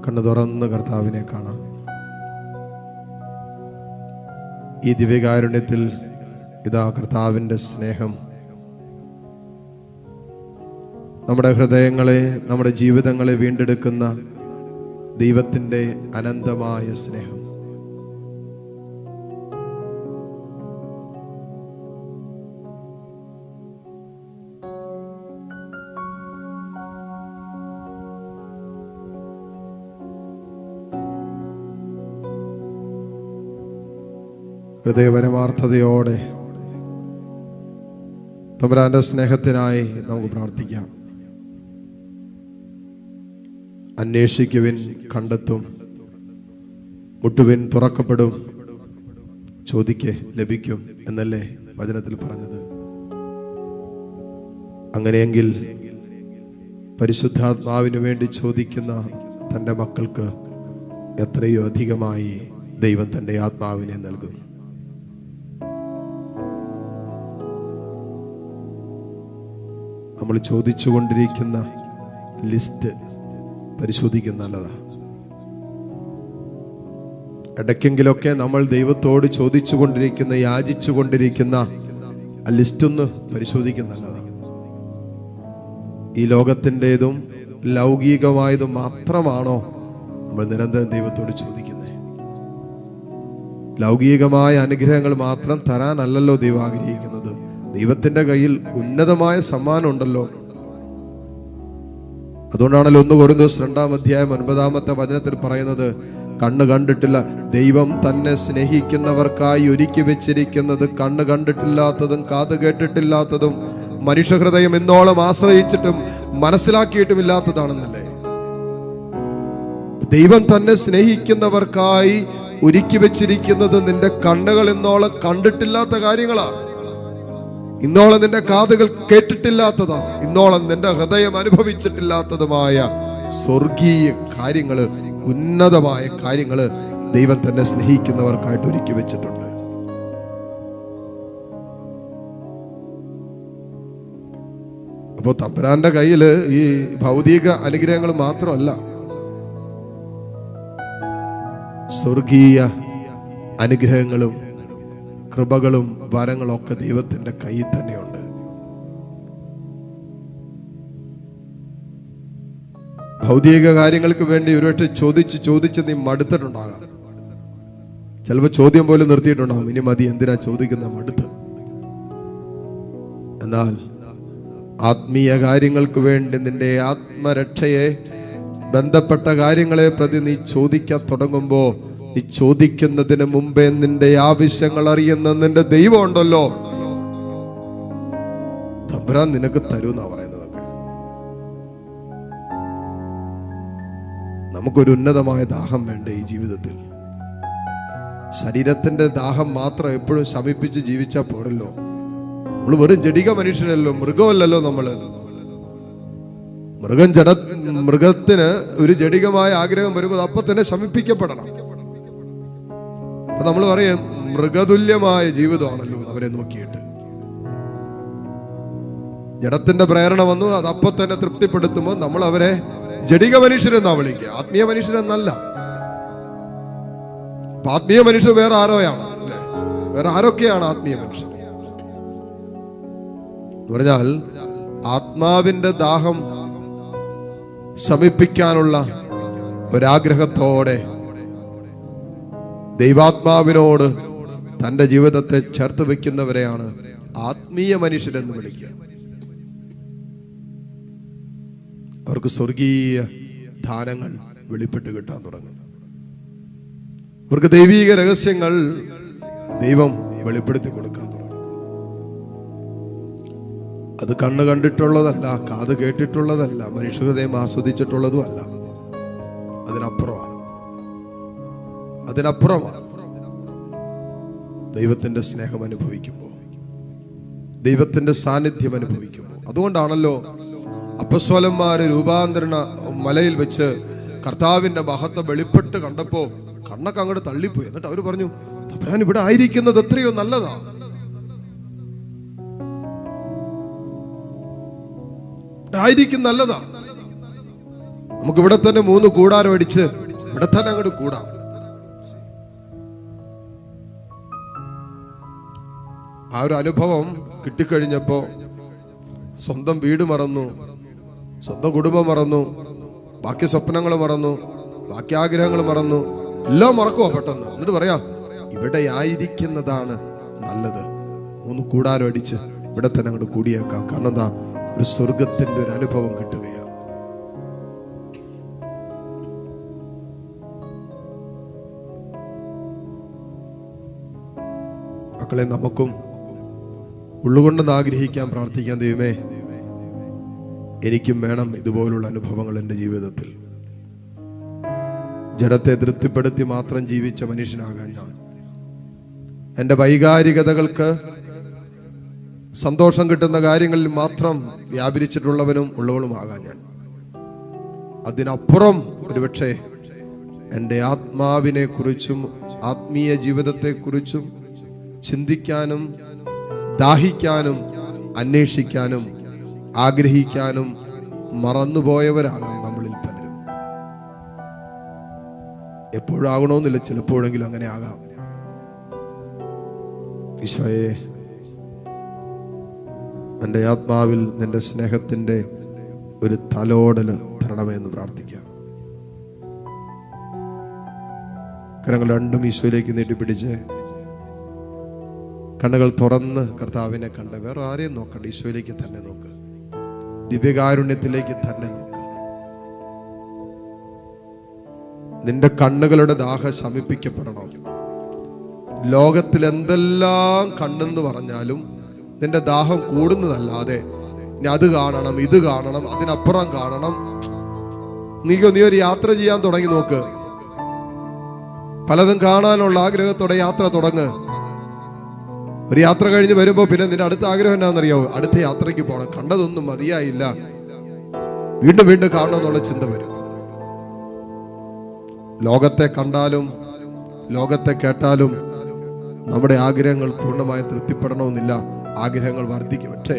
കണ്ണു തുറന്ന് കർത്താവിനെ കാണാം. ഈ ദിവ്യകാരുണ്യത്തിൽ ഇതാ കർത്താവിൻ്റെ സ്നേഹം നമ്മുടെ ഹൃദയങ്ങളെ, നമ്മുടെ ജീവിതങ്ങളെ വീണ്ടെടുക്കുന്ന ദൈവത്തിൻ്റെ അനന്തമായ സ്നേഹം. ഹൃദയപരമാർത്ഥതയോടെ തമ്പുരാന്റെ സ്നേഹത്തിനായി നമുക്ക് പ്രാർത്ഥിക്കാം. അന്വേഷിക്കുവിൻ, കണ്ടെത്തും, മുട്ടുവിൻ, തുറക്കപ്പെടും, ചോദിക്ക്, ലഭിക്കും എന്നല്ലേ വചനത്തിൽ പറഞ്ഞത്. അങ്ങനെയെങ്കിൽ പരിശുദ്ധാത്മാവിന് വേണ്ടി ചോദിക്കുന്ന തൻ്റെ മക്കൾക്ക് എത്രയോ അധികമായി ദൈവം തൻ്റെ ആത്മാവിനെ നൽകും. നമ്മൾ ചോദിച്ചുകൊണ്ടിരിക്കുന്ന ലിസ്റ്റ് പരിശോധിക്കുന്ന നല്ലതാണ്. ഇടയ്ക്കെങ്കിലൊക്കെ നമ്മൾ ദൈവത്തോട് ചോദിച്ചുകൊണ്ടിരിക്കുന്ന, യാചിച്ചുകൊണ്ടിരിക്കുന്ന ആ ലിസ്റ്റൊന്ന് പരിശോധിക്കുന്ന നല്ലതാണ്. ഈ ലോകത്തിൻ്റെതും ലൗകികമായതും മാത്രമാണോ നമ്മൾ നിരന്തരം ദൈവത്തോട് ചോദിക്കുന്നത്? ലൗകികമായ അനുഗ്രഹങ്ങൾ മാത്രം തരാനല്ലല്ലോ ദൈവം ആഗ്രഹിക്കുന്നത്. ദൈവത്തിന്റെ കയ്യിൽ ഉന്നതമായ സമ്മാനം ഉണ്ടല്ലോ. അതുകൊണ്ടാണല്ലോ 1 കൊരിന്ത്യർ 2-ാം 9 പറയുന്നത്, കണ്ണ് കണ്ടിട്ടില്ല, ദൈവം തന്നെ സ്നേഹിക്കുന്നവർക്കായി ഒരുക്കി വെച്ചിരിക്കുന്നത് കണ്ണ് കണ്ടിട്ടില്ലാത്തതും കാത് കേട്ടിട്ടില്ലാത്തതും മനുഷ്യഹൃദയം എന്നോളം ആശ്രയിച്ചിട്ടും മനസ്സിലാക്കിയിട്ടും ഇല്ലാത്തതാണെന്നല്ലേ. ദൈവം തന്നെ സ്നേഹിക്കുന്നവർക്കായി ഒരുക്കി വെച്ചിരിക്കുന്നത് നിന്റെ കണ്ണുകൾ എന്നോളം കണ്ടിട്ടില്ലാത്ത കാര്യങ്ങളാ, ഇന്നോളം നിന്റെ കാതുകൾ കേട്ടിട്ടില്ലാത്തതാ, ഇന്നോളം നിന്റെ ഹൃദയം അനുഭവിച്ചിട്ടില്ലാത്തതുമായ സ്വർഗീയ കാര്യങ്ങള്, ഉന്നതമായ കാര്യങ്ങള് ദൈവം തന്നെ സ്നേഹിക്കുന്നവർക്കായിട്ട് ഒരുക്കി വെച്ചിട്ടുണ്ട്. അപ്പോ തമ്പുരാന്റെ കയ്യില് ഈ ഭൗതിക അനുഗ്രഹങ്ങൾ മാത്രമല്ല, സ്വർഗീയ അനുഗ്രഹങ്ങളും കൃപകളും വരങ്ങളും ഒക്കെ ദൈവത്തിന്റെ കയ്യിൽ തന്നെയുണ്ട്. ഭൗതിക കാര്യങ്ങൾക്ക് വേണ്ടി ഒരുവട്ട് ചോദിച്ച് നീ മടുത്തിട്ടുണ്ടാകാം. ചിലപ്പോൾ ചോദ്യം പോലും നിർത്തിയിട്ടുണ്ടാകും, ഇനി മതി, എന്തിനാ ചോദിക്കുന്ന, മടുത്ത്. എന്നാൽ ആത്മീയ കാര്യങ്ങൾക്ക് വേണ്ടി നിന്റെ ആത്മരക്ഷയെ ബന്ധപ്പെട്ട കാര്യങ്ങളെ പ്രതി നീ ചോദിക്കാൻ തുടങ്ങുമ്പോ, നീ ചോദിക്കുന്നതിന് മുമ്പേ നിന്റെ ആവശ്യങ്ങൾ അറിയുന്ന നിന്റെ ദൈവം ഉണ്ടല്ലോ, തമ്പുരാൻ നിനക്ക് തരൂന്നാ പറയുന്നതൊക്കെ. നമുക്കൊരു ഉന്നതമായ ദാഹം വേണ്ടേ ഈ ജീവിതത്തിൽ? ശരീരത്തിന്റെ ദാഹം മാത്രം എപ്പോഴും ശമിപ്പിച്ച് ജീവിച്ചാൽ പോരല്ലോ. നമ്മൾ വെറും ജഡിക മനുഷ്യരല്ലോ, മൃഗമല്ലല്ലോ നമ്മള്. മൃഗത്തിന് ഒരു ജഡികമായ ആഗ്രഹം വരുമ്പോൾ അപ്പൊ തന്നെ ശമിപ്പിക്കപ്പെടണം. അപ്പൊ നമ്മൾ പറയും മൃഗതുല്യമായ ജീവിതമാണല്ലോ അവരെ നോക്കിയിട്ട്. ജഡത്തിന്റെ പ്രേരണ വന്നു, അതപ്പൊ തന്നെ തൃപ്തിപ്പെടുത്തുമ്പോൾ നമ്മൾ അവരെ ജഡിക മനുഷ്യരെന്നാ വിളിക്കുക, ആത്മീയ മനുഷ്യരെന്നല്ല. ആത്മീയ മനുഷ്യർ വേറെ ആരോയാണ് അല്ലെ? വേറെ ആരൊക്കെയാണ് ആത്മീയ മനുഷ്യർ എന്ന് പറഞ്ഞാൽ, ആത്മാവിന്റെ ദാഹം ശമിപ്പിക്കാനുള്ള ഒരാഗ്രഹത്തോടെ ദൈവാത്മാവിനോട് തന്റെ ജീവിതത്തെ ചേർത്ത് വെക്കുന്നവരെയാണ് ആത്മീയ മനുഷ്യരെന്ന് വിളിക്കുക. അവർക്ക് സ്വർഗീയ ദാനങ്ങൾ വെളിപ്പെട്ട് കിട്ടാൻ തുടങ്ങും. അവർക്ക് ദൈവീക രഹസ്യങ്ങൾ ദൈവം വെളിപ്പെടുത്തി കൊടുക്കാൻ തുടങ്ങും. അത് കണ്ണ് കണ്ടിട്ടുള്ളതല്ല, കാത് കേട്ടിട്ടുള്ളതല്ല, മനുഷ്യഹൃദയം ആസ്വദിച്ചിട്ടുള്ളതും അല്ല. അതിനപ്പുറമാണ് ദൈവത്തിന്റെ സ്നേഹം അനുഭവിക്കുമ്പോൾ, ദൈവത്തിന്റെ സാന്നിധ്യം അനുഭവിക്കുമ്പോൾ. അതുകൊണ്ടാണല്ലോ അപ്പസ്വലന്മാര് രൂപാന്തരണ മലയിൽ വെച്ച് കർത്താവിന്റെ മഹത്വം വെളിപ്പെട്ട് കണ്ടപ്പോ കണ്ണൊക്കെ അങ്ങോട്ട് തള്ളിപ്പോയി. എന്നിട്ട് അവര് പറഞ്ഞു, തമ്പുരാൻ ഇവിടെ ആയിരിക്കുന്നത് എത്രയോ നല്ലതാ. നല്ലതാ. നമുക്ക് ഇവിടെ തന്നെ 3 കൂടാരം അടിച്ച് ഇവിടെ തന്നെ അങ്ങോട്ട് കൂടാം. ആ ഒരു അനുഭവം കിട്ടിക്കഴിഞ്ഞപ്പോ സ്വന്തം വീട് മറന്നു, സ്വന്തം കുടുംബം മറന്നു, ബാക്കി സ്വപ്നങ്ങൾ മറന്നു, ബാക്കി ആഗ്രഹങ്ങൾ മറന്നു, എല്ലാം മറക്കുവോ പെട്ടെന്ന്. എന്നിട്ട് പറയാ ഇവിടെ ആയിരിക്കുന്നതാണ് നല്ലത്. 3 കൂടാരം അടിച്ച് ഇവിടെ തന്നെ അങ്ങോട്ട് കൂടിയേക്കാം. കാരണം എന്താ, ഒരു സ്വർഗത്തിന്റെ ഒരു അനുഭവം കിട്ടുകയാണ്. മക്കളെ, നമുക്കും ഉള്ളുകൊണ്ടെന്ന് ആഗ്രഹിക്കാൻ, പ്രാർത്ഥിക്കാൻ, ദൈവമേ എനിക്കും വേണം ഇതുപോലുള്ള അനുഭവങ്ങൾ എൻ്റെ ജീവിതത്തിൽ. ജഡത്തെ തൃപ്തിപ്പെടുത്തി മാത്രം ജീവിച്ച മനുഷ്യനാകാൻ ഞാൻ, എൻ്റെ വൈകാരികതകൾക്ക് സന്തോഷം കിട്ടുന്ന കാര്യങ്ങളിൽ മാത്രം വ്യാപരിച്ചിട്ടുള്ളവനും ഉള്ളവളുമാകാൻ ഞാൻ. അതിനപ്പുറം ഒരുപക്ഷെ എൻ്റെ ആത്മാവിനെ കുറിച്ചും ആത്മീയ ജീവിതത്തെക്കുറിച്ചും ചിന്തിക്കാനും ദാഹിക്കാനും അന്വേഷിക്കാനും ആഗ്രഹിക്കാനും മറന്നുപോയവരാകാം നമ്മളിൽ പലരും. എപ്പോഴും ആകണമെന്നില്ല, ചിലപ്പോഴെങ്കിലും അങ്ങനെ ആകാം. ഈശോയെ, എൻ്റെ ആത്മാവിൽ നിന്റെ സ്നേഹത്തിന്റെ ഒരു തലോടൽ തരണമെന്ന് പ്രാർത്ഥിക്കാം. കരങ്ങൾ രണ്ടും ഈശോയിലേക്ക് നീട്ടിപ്പിടിച്ച് കണ്ണുകൾ തുറന്ന് കർത്താവിനെ കണ്ട് വേറെ ആരെയും നോക്കണ്ട, ഈശോയിലേക്ക് തന്നെ നോക്ക്, ദിവ്യകാരുണ്യത്തിലേക്ക് തന്നെ നോക്ക്. നിന്റെ കണ്ണുകളുടെ ദാഹം ശമിപ്പിക്കപ്പെടണം. ലോകത്തിൽ എന്തെല്ലാം കണ്ണെന്ന് പറഞ്ഞാലും നിന്റെ ദാഹം കൂടുന്നതല്ലാതെ ഇനി അത് കാണണം, ഇത് കാണണം, അതിനപ്പുറം കാണണം. നീ ഒരു യാത്ര ചെയ്യാൻ തുടങ്ങി നോക്ക്. പലതും കാണാനുള്ള ആഗ്രഹത്തോടെ യാത്ര തുടങ്ങ്. ഒരു യാത്ര കഴിഞ്ഞ് വരുമ്പോ പിന്നെ നിന്റെ അടുത്ത ആഗ്രഹം എന്നാണെന്നറിയാവോ? അടുത്ത യാത്രയ്ക്ക് പോകണം. കണ്ടതൊന്നും മതിയായില്ല, വീണ്ടും വീണ്ടും കാണണമെന്നുള്ള ചിന്ത വരും. ലോകത്തെ കണ്ടാലും ലോകത്തെ കേട്ടാലും നമ്മുടെ ആഗ്രഹങ്ങൾ പൂർണ്ണമായി തൃപ്തിപ്പെടണമെന്നില്ല. ആഗ്രഹങ്ങൾ വർദ്ധിക്കും. പക്ഷേ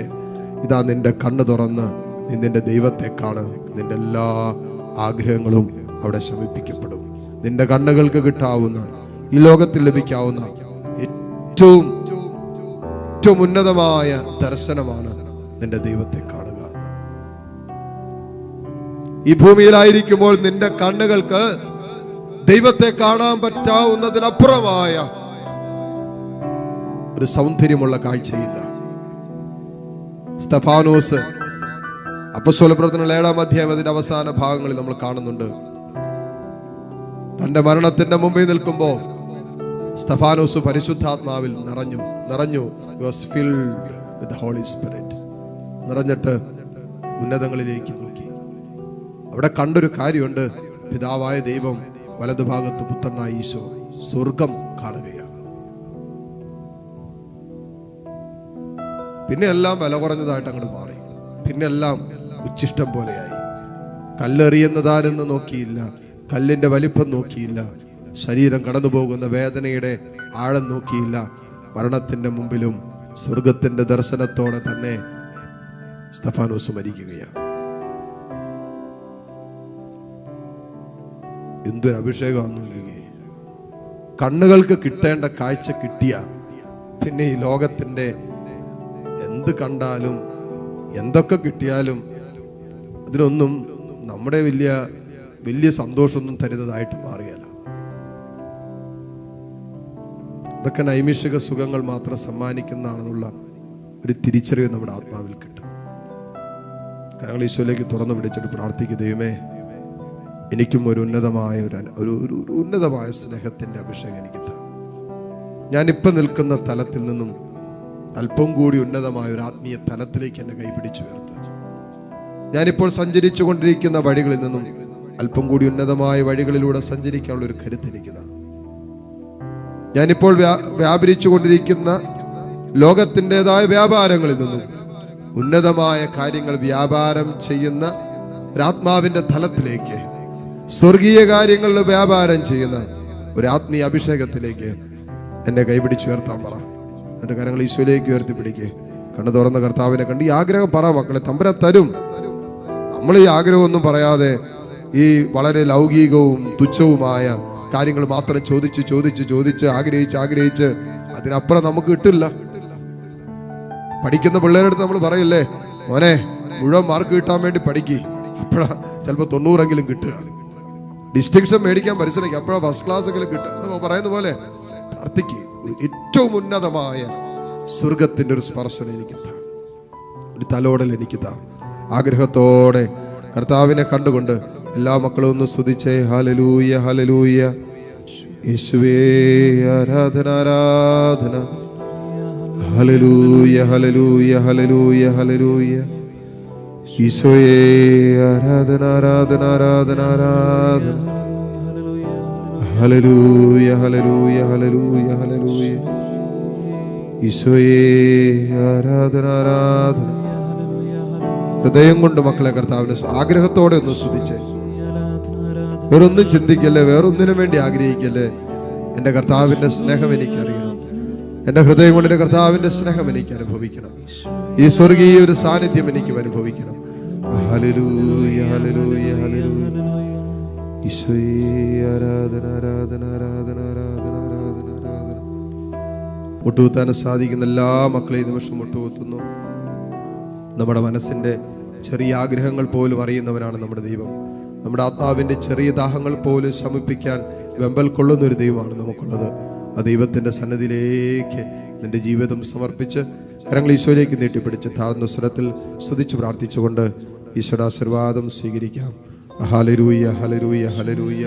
ഇതാ, നിന്റെ കണ്ണ് തുറന്ന് നീ നിന്റെ ദൈവത്തെ കാണ്. നിന്റെ എല്ലാ ആഗ്രഹങ്ങളും അവിടെ ശമിപ്പിക്കപ്പെടും. നിന്റെ കണ്ണുകൾക്ക് കിട്ടാവുന്ന, ഈ ലോകത്തിൽ ലഭിക്കാവുന്ന ഏറ്റവും ഉന്നതമായ ദർശനമാണ് നിന്റെ ദൈവത്തെ കാണുക. ഈ ഭൂമിയിലായിരിക്കുമ്പോൾ നിന്റെ കണ്ണുകൾക്ക് ദൈവത്തെ കാണാൻ പറ്റാവുന്നതിനപ്പുറമായ ഒരു സൗന്ദര്യമുള്ള കാഴ്ചയില്ല. സ്തെഫാനോസ് അപ്പോസ്തലപ്രവർത്തനങ്ങൾ 7-ാം അധ്യായം അതിന്റെ അവസാന ഭാഗങ്ങളിൽ നമ്മൾ കാണുന്നുണ്ട്. തന്റെ മരണത്തിന്റെ മുമ്പിൽ നിൽക്കുമ്പോൾ സ്തെഫാനോസ് പരിശുദ്ധാത്മാവിൽ നിറഞ്ഞു was filled with the Holy Spirit. നിറഞ്ഞിട്ട് ഉന്നതങ്ങളിലേക്ക് നോക്കി. അവിടെ കണ്ടൊരു കാര്യമുണ്ട്. പിതാവായ ദൈവം വലതുഭാഗത്ത്, പുത്രനായ ഈശോ, സ്വർഗം കാണുകയാണ്. പിന്നെ എല്ലാം വില കുറഞ്ഞതായിട്ട് അങ്ങോട്ട് മാറി. പിന്നെ എല്ലാം ഉച്ചിഷ്ടം പോലെയായി. കല്ലെറിയുന്നതാരെന്ന് നോക്കിയില്ല, കല്ലിന്റെ വലിപ്പം നോക്കിയില്ല, ശരീരം കടന്നു പോകുന്ന വേദനയുടെ ആഴം നോക്കിയില്ല. മരണത്തിന്റെ മുമ്പിലും സ്വർഗത്തിന്റെ ദർശനത്തോടെ തന്നെ സ്തെഫാനോസ് മരിക്കുകയാണ്. എന്തൊരു അഭിഷേകമാണെന്ന്. കണ്ണുകൾക്ക് കിട്ടേണ്ട കാഴ്ച കിട്ടിയ പിന്നെ ഈ ലോകത്തിന്റെ എന്ത് കണ്ടാലും എന്തൊക്കെ കിട്ടിയാലും അതിനൊന്നും നമ്മുടെ വലിയ സന്തോഷമൊന്നും തരുന്നതായിട്ട് മാറിയല്ല. ഇതൊക്കെ നൈമിഷിക സുഖങ്ങൾ മാത്രം സമ്മാനിക്കുന്നതാണെന്നുള്ള ഒരു തിരിച്ചറിവ് നമ്മുടെ ആത്മാവിൽ കിട്ടും. കരങ്ങൾ ഈശോയിലേക്ക് തുറന്നു പിടിച്ചിട്ട് പ്രാർത്ഥിക്കുക. ദൈവമേ, എനിക്കും ഒരു ഉന്നതമായ സ്നേഹത്തിന്റെ അഭിഷേകം എനിക്ക് താ. ഞാനിപ്പോൾ നിൽക്കുന്ന തലത്തിൽ നിന്നും അല്പം കൂടി ഉന്നതമായ ഒരു ആത്മീയ തലത്തിലേക്ക് എന്നെ കൈപിടിച്ചു ഉയർത്തുക. ഞാനിപ്പോൾ സഞ്ചരിച്ചു കൊണ്ടിരിക്കുന്ന വഴികളിൽ നിന്നും അല്പം കൂടി ഉന്നതമായ വഴികളിലൂടെ സഞ്ചരിക്കാനുള്ള ഒരു കരുത്ത് എനിക്ക് താ. ഞാനിപ്പോൾ വ്യാപരിച്ചു കൊണ്ടിരിക്കുന്ന ലോകത്തിൻ്റെതായ വ്യാപാരങ്ങളിൽ നിന്നും ഉന്നതമായ കാര്യങ്ങൾ വ്യാപാരം ചെയ്യുന്ന ഒരാത്മാവിന്റെ തലത്തിലേക്ക്, സ്വർഗീയ കാര്യങ്ങളിൽ വ്യാപാരം ചെയ്യുന്ന ഒരു ആത്മീയ അഭിഷേകത്തിലേക്ക് എന്നെ കൈപിടിച്ചുയർത്താൻ പറ. എന്റെ കരങ്ങൾ ഈശോയിലേക്ക് ഉയർത്തിപ്പിടിക്കേ. കണ്ണു തുറന്ന കർത്താവിനെ കണ്ട് ഈ ആഗ്രഹം പറ മക്കളെ. തമ്പുരാൻ തരും. നമ്മൾ ഈ ആഗ്രഹമൊന്നും പറയാതെ ഈ വളരെ ലൗകികവും തുച്ഛവുമായ കാര്യങ്ങൾ മാത്രം ചോദിച്ച് ആഗ്രഹിച്ച് അതിനപ്പുറം നമുക്ക് കിട്ടില്ല. പഠിക്കുന്ന പിള്ളേരുടെ അടുത്ത് നമ്മൾ പറയില്ലേ, മോനെ മുഴുവൻ മാർക്ക് കിട്ടാൻ വേണ്ടി പഠിക്കുക, അപ്പോഴാ ചിലപ്പോൾ 90 കിട്ടുക. ഡിസ്റ്റിങ്ഷൻ മേടിക്കാൻ പരിശ്രമിക്കുക, അപ്പോഴാ ഫസ്റ്റ് ക്ലാസ് എങ്കിലും കിട്ടുക. പറയുന്ന പോലെ പ്രാർത്ഥിക്കുക, ഏറ്റവും ഉന്നതമായ സ്വർഗത്തിന്റെ ഒരു സ്പർശനം എനിക്ക് താ, ഒരു തലോടൽ എനിക്ക് താ. ആഗ്രഹത്തോടെ കർത്താവിനെ കണ്ടുകൊണ്ട് എല്ലാ മക്കളും ഒന്ന് സ്തുതിച്ചേ. Hallelujah hallelujah. യേശുവേ ആരാധന ആരാധന. Hallelujah hallelujah hallelujah hallelujah. ഈശോയേ ആരാധന ആരാധന ആരാധന ആരാധന. Hallelujah hallelujah hallelujah hallelujah. ഈശോയേ ആരാധന ആരാധന. ഹൃദയം കൊണ്ട് മക്കളെ കർത്താവിനെ ആഗ്രഹത്തോടെ ഒന്ന് സ്തുതിച്ചേ. വേറൊന്നും ചിന്തിക്കല്ലേ, വേറൊന്നിനും വേണ്ടി ആഗ്രഹിക്കല്ലേ. എൻ്റെ കർത്താവിൻ്റെ സ്നേഹം എനിക്കറിയണം, എൻ്റെ ഹൃദയം കൊണ്ട് എൻ്റെ കർത്താവിൻ്റെ സ്നേഹം എനിക്ക് അനുഭവിക്കണം, ഈ സ്വർഗീയ ഒരു സാന്നിധ്യം എനിക്ക് അനുഭവിക്കണം. Hallelujah hallelujah hallelujah. ഈശോയേ ആരാധന ആരാധന ആരാധന ആരാധന ആരാധന ആരാധന. മുട്ടുകുത്താൻ സാധിക്കുന്ന എല്ലാ മക്കളെയും നിമിഷം മുട്ടുകുത്തുന്നു. നമ്മുടെ മനസ്സിൻ്റെ ചെറിയ ആഗ്രഹങ്ങൾ പോലും അറിയുന്നവനാണ് നമ്മുടെ ദൈവം. നമ്മുടെ ആത്മാവിൻ്റെ ചെറിയ ദാഹങ്ങൾ പോലും ശമിപ്പിക്കാൻ വെമ്പൽ കൊള്ളുന്ന ഒരു ദൈവമാണ് നമുക്കുള്ളത്. ആ ദൈവത്തിൻ്റെ സന്നിധിയിലേക്ക് നിന്റെ ജീവിതം സമർപ്പിച്ച് കരങ്ങൾ ഈശോയിലേക്ക് നീട്ടിപ്പിടിച്ച് താഴ്ന്ന സ്വരത്തിൽ സ്തുതിച്ച് പ്രാർത്ഥിച്ചുകൊണ്ട് ഈശോയുടെ ആശീർവാദം സ്വീകരിക്കാം. Hallelujah hallelujah hallelujah.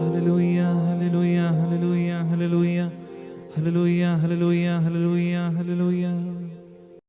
Hallelujah, hallelujah, hallelujah, hallelujah, hallelujah, hallelujah, hallelujah.